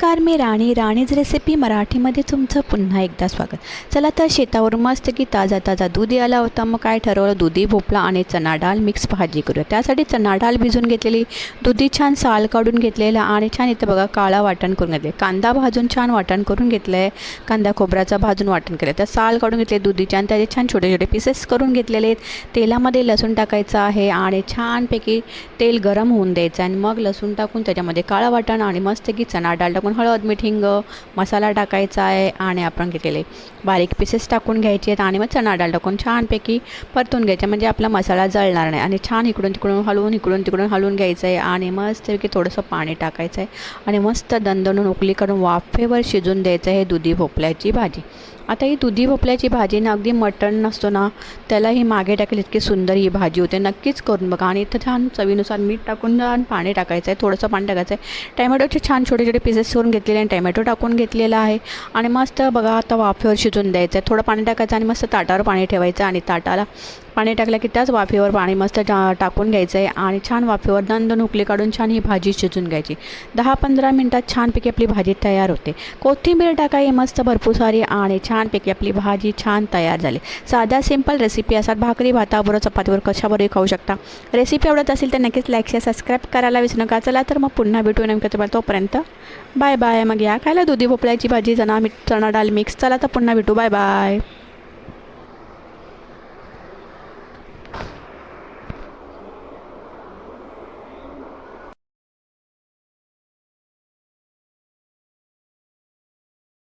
नमस्कार, मी राणीज रेसिपी मराठीमध्ये तुमचं पुन्हा एकदा स्वागत. चला तर शेतावर मस्त की ताजा ताजा दूध आला होता. मग काय ठरवलं, दुधी भोपळा आणि चणा डाळ मिक्स भाजी करूया. त्यासाठी चणा डाळ भिजून घेतलेली, दुधी छान साल काढून घेतलेला आणि छान इथं बघा काळा वाटण करून घेतले. कांदा भाजून छान वाटण करून घेतलं आहे. कांदा खोबऱ्याचा भाजून वाटण केलं. त्या साल काढून घेतले दुधीचे आणि त्याचे छान छोटे छोटे पीसेस करून घेतलेले आहेत. तेलामध्ये लसूण टाकायचं आहे आणि छानपैकी तेल गरम होऊन द्यायचं आणि मग लसूण टाकून त्याच्यामध्ये काळं वाटण आणि मस्त की चणा डाळ टाकून हळद मीठ हिंग मसाला टाकायचा आहे आणि आपण घेतलेले बारीक पीसेस टाकून घ्यायचे आहेत आणि मग चणा डाळ टाकून छानपैकी परतून घ्यायचे, म्हणजे आपला मसाला जळणार नाही. आणि छान इकडून तिकडून हलवून घ्यायचं आहे आणि मस्तपैकी थोडंसं पाणी टाकायचं आहे आणि मस्त दणदणून उकळी करून वाफेवर शिजून द्यायचं आहे दुधी भोपळ्याची भाजी. आता ही दुधी भोपळ्याची भाजी ना अगदी मटण नसतो ना त्यालाही मागे टाकली इतकी सुंदर ही भाजी होते. नक्कीच करून बघा. आणि इथं छान चवीनुसार मीठ टाकून आणि पाणी टाकायचं आहे, थोडंसं पाणी टाकायचं आहे. टॅमॅटोचे छान छोटे छोटे पीसेस करून घेतलेले आणि टॅमॅटो टाकून घेतलेला आहे आणि मस्त बघा आता वाफेवर शिजून द्यायचं आहे. थोडं पाणी टाकायचं आणि मस्त ताटावर पाणी ठेवायचं आणि ताटाला पाणी टाकलं की त्याच वाफेवर पाणी मस्त टाकून घ्यायचं आहे आणि छान वाफेवर दणदण उकळी काढून छान ही भाजी शिजून घ्यायची. 10-15 मिनटात छानपैकी आपली भाजी तयार होते. कोथिंबीर टाकायची मस्त भरपूर सारी आणि छानपैकी आपली भाजी छान तयार झाली. साधा सिंपल रेसिपी असतात. भाकरी भाताबरोबर चपातीवर कशाबरोबर खाऊ शकता. रेसिपी आवडत असेल तर नक्कीच लाईक शेअर सबस्क्राईब करायला विसरू नका. चला तर मग पुन्हा भेटू नेमकं तुम्हाला, तोपर्यंत बाय बाय. मग या खायला दुधी भोपळ्याची भाजी चणा डाळ मिक्स. चला तर पुन्हा भेटू. Bye bye.